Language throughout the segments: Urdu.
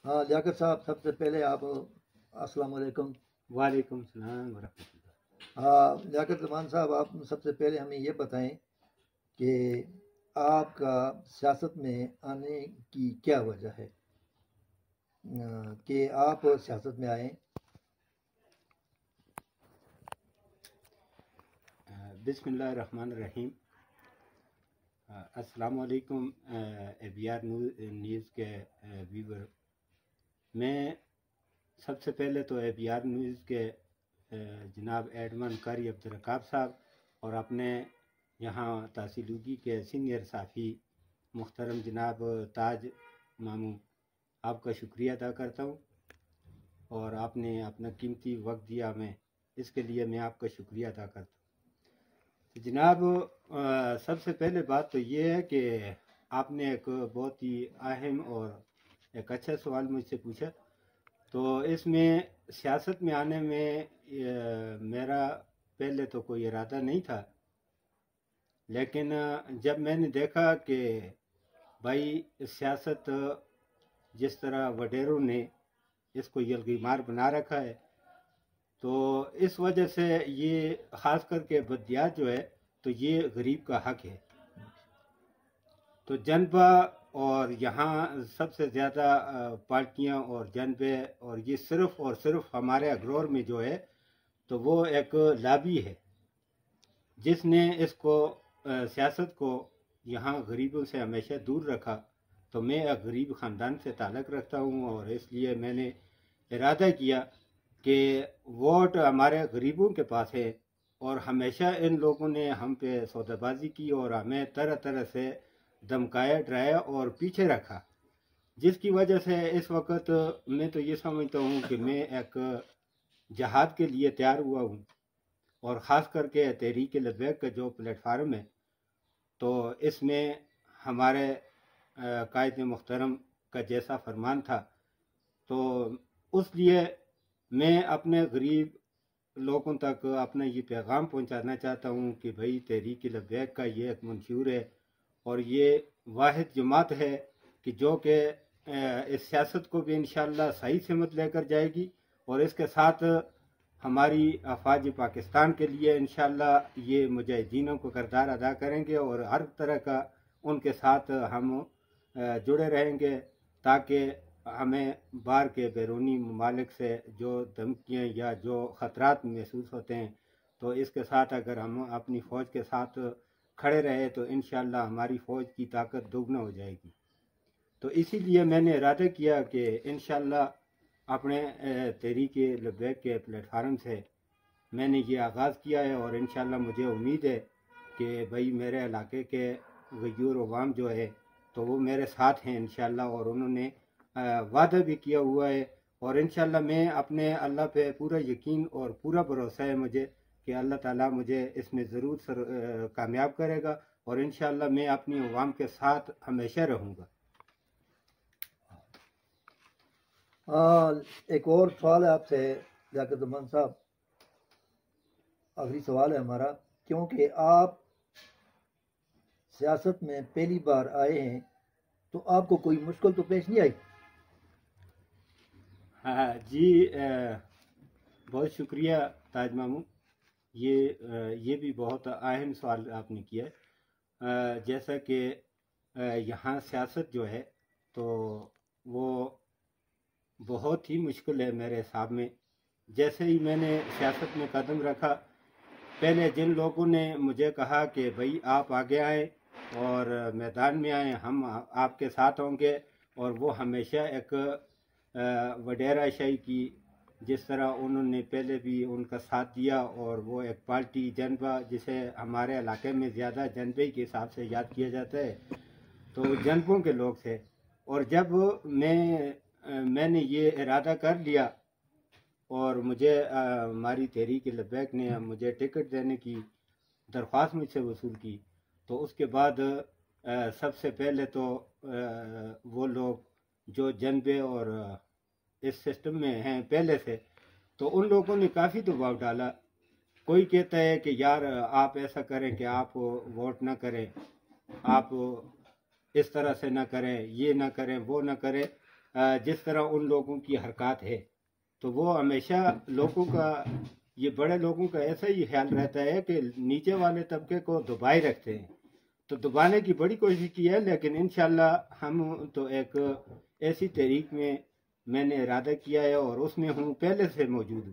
ہاں لیاقت صاحب، سب سے پہلے آپ السلام علیکم۔ وعلیکم السلام ورحمۃ اللہ۔ ہاں لیاقت زمان صاحب، آپ سب سے پہلے ہمیں یہ بتائیں کہ آپ کا سیاست میں آنے کی کیا وجہ ہے کہ آپ سیاست میں آئیں؟ بسم اللہ الرحمن الرحیم۔ السلام علیکم ABR نیوز کے ویور۔ میں سب سے پہلے تو ABR نیوز کے جناب ایڈمن قاری عبدالرقاب صاحب اور اپنے یہاں تحصیلوگی کے سینئر صحافی محترم جناب تاج ماموں، آپ کا شکریہ ادا کرتا ہوں، اور آپ نے اپنا قیمتی وقت دیا ہمیں، اس کے لیے میں آپ کا شکریہ ادا کرتا ہوں۔ جناب، سب سے پہلے بات تو یہ ہے کہ آپ نے ایک بہت ہی اہم اور ایک اچھا سوال مجھ سے پوچھا۔ تو اس میں سیاست میں آنے میں میرا پہلے تو کوئی ارادہ نہیں تھا، لیکن جب میں نے دیکھا کہ بھائی سیاست جس طرح وڈیروں نے اس کو یلغی مار بنا رکھا ہے، تو اس وجہ سے یہ خاص کر کے بدیات جو ہے تو یہ غریب کا حق ہے۔ تو جنبہ اور یہاں سب سے زیادہ پارٹیاں اور جنبے، اور یہ صرف اور صرف ہمارے اگرور میں جو ہے تو وہ ایک لابی ہے جس نے اس کو سیاست کو یہاں غریبوں سے ہمیشہ دور رکھا۔ تو میں ایک غریب خاندان سے تعلق رکھتا ہوں، اور اس لیے میں نے ارادہ کیا کہ ووٹ ہمارے غریبوں کے پاس ہے، اور ہمیشہ ان لوگوں نے ہم پہ سودا بازی کی اور ہمیں طرح طرح سے دھمکایا، ڈرایا اور پیچھے رکھا، جس کی وجہ سے اس وقت میں تو یہ سمجھتا ہوں کہ میں ایک جہاد کے لیے تیار ہوا ہوں، اور خاص کر کے تحریک لبیک کا جو پلیٹ فارم ہے تو اس میں ہمارے قائد محترم کا جیسا فرمان تھا، تو اس لیے میں اپنے غریب لوگوں تک اپنا یہ پیغام پہنچانا چاہتا ہوں کہ بھئی تحریک لبیک کا یہ ایک منشور ہے، اور یہ واحد جماعت ہے کہ جو کہ اس سیاست کو بھی انشاءاللہ صحیح سمت لے کر جائے گی، اور اس کے ساتھ ہماری افواج پاکستان کے لیے انشاءاللہ یہ مجاہدینوں کو کردار ادا کریں گے، اور ہر طرح کا ان کے ساتھ ہم جڑے رہیں گے، تاکہ ہمیں باہر کے بیرونی ممالک سے جو دھمکیاں یا جو خطرات محسوس ہوتے ہیں، تو اس کے ساتھ اگر ہم اپنی فوج کے ساتھ کھڑے رہے تو انشاءاللہ ہماری فوج کی طاقت دوگنا ہو جائے گی۔ تو اسی لیے میں نے ارادہ کیا کہ انشاءاللہ اپنے تحریک لبیک کے پلیٹ فارم سے میں نے یہ آغاز کیا ہے، اور انشاءاللہ مجھے امید ہے کہ بھئی میرے علاقے کے غیور عوام جو ہے تو وہ میرے ساتھ ہیں انشاءاللہ، اور انہوں نے وعدہ بھی کیا ہوا ہے، اور انشاءاللہ میں اپنے اللہ پہ پورا یقین اور پورا بھروسہ ہے مجھے کہ اللہ تعالیٰ مجھے اس میں ضرور کامیاب کرے گا، اور انشاءاللہ میں اپنی عوام کے ساتھ ہمیشہ رہوں گا۔ ایک اور سوال ہے آپ سے لیاقت زمان صاحب، آخری سوال ہے ہمارا، کیونکہ آپ سیاست میں پہلی بار آئے ہیں تو آپ کو کوئی مشکل تو پیش نہیں آئی؟ جی بہت شکریہ تاج ماموں، یہ بھی بہت اہم سوال آپ نے کیا ہے۔ جیسا کہ یہاں سیاست جو ہے تو وہ بہت ہی مشکل ہے میرے حساب میں۔ جیسے ہی میں نے سیاست میں قدم رکھا، پہلے جن لوگوں نے مجھے کہا کہ بھئی آپ آگے آئیں اور میدان میں آئیں، ہم آپ کے ساتھ ہوں گے، اور وہ ہمیشہ ایک وڈیرہ شاہی کی جس طرح انہوں نے پہلے بھی ان کا ساتھ دیا، اور وہ ایک پارٹی جنبہ جسے ہمارے علاقے میں زیادہ جنبے کے حساب سے یاد کیا جاتا ہے، تو جنبوں کے لوگ تھے۔ اور جب میں نے یہ ارادہ کر لیا اور مجھے ہماری تحریک لبیک نے مجھے ٹکٹ دینے کی درخواست مجھ سے وصول کی، تو اس کے بعد سب سے پہلے تو وہ لوگ جو جنبے اور اس سسٹم میں ہیں پہلے سے، تو ان لوگوں نے کافی دباؤ ڈالا۔ کوئی کہتا ہے کہ یار آپ ایسا کریں کہ آپ ووٹ نہ کریں، آپ اس طرح سے نہ کریں، یہ نہ کریں، وہ نہ کریں، جس طرح ان لوگوں کی حرکات ہے، تو وہ ہمیشہ لوگوں کا، یہ بڑے لوگوں کا ایسا ہی خیال رہتا ہے کہ نیچے والے طبقے کو دبائے رکھتے ہیں، تو دبانے کی بڑی کوشش کی ہے، لیکن انشاءاللہ ہم تو ایک ایسی تحریک میں نے ارادہ کیا ہے اور اس میں ہوں، پہلے سے موجود ہوں،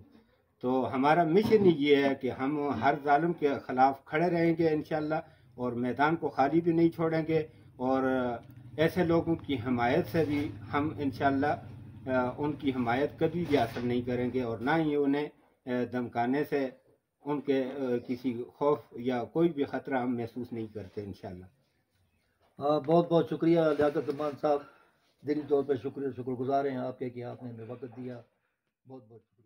تو ہمارا مشن یہ ہے کہ ہم ہر ظالم کے خلاف کھڑے رہیں گے انشاءاللہ، اور میدان کو خالی بھی نہیں چھوڑیں گے، اور ایسے لوگوں کی حمایت سے بھی ہم انشاءاللہ ان کی حمایت کبھی بھی حاصل نہیں کریں گے، اور نہ ہی انہیں دھمکانے سے ان کے کسی خوف یا کوئی بھی خطرہ ہم محسوس نہیں کرتے انشاءاللہ۔ بہت بہت شکریہ لیاقت الرحمان صاحب، دلی طور پہ شکر گزار ہیں آپ کے کہ آپ نے ہمیں وقت دیا، بہت بہت شکریہ۔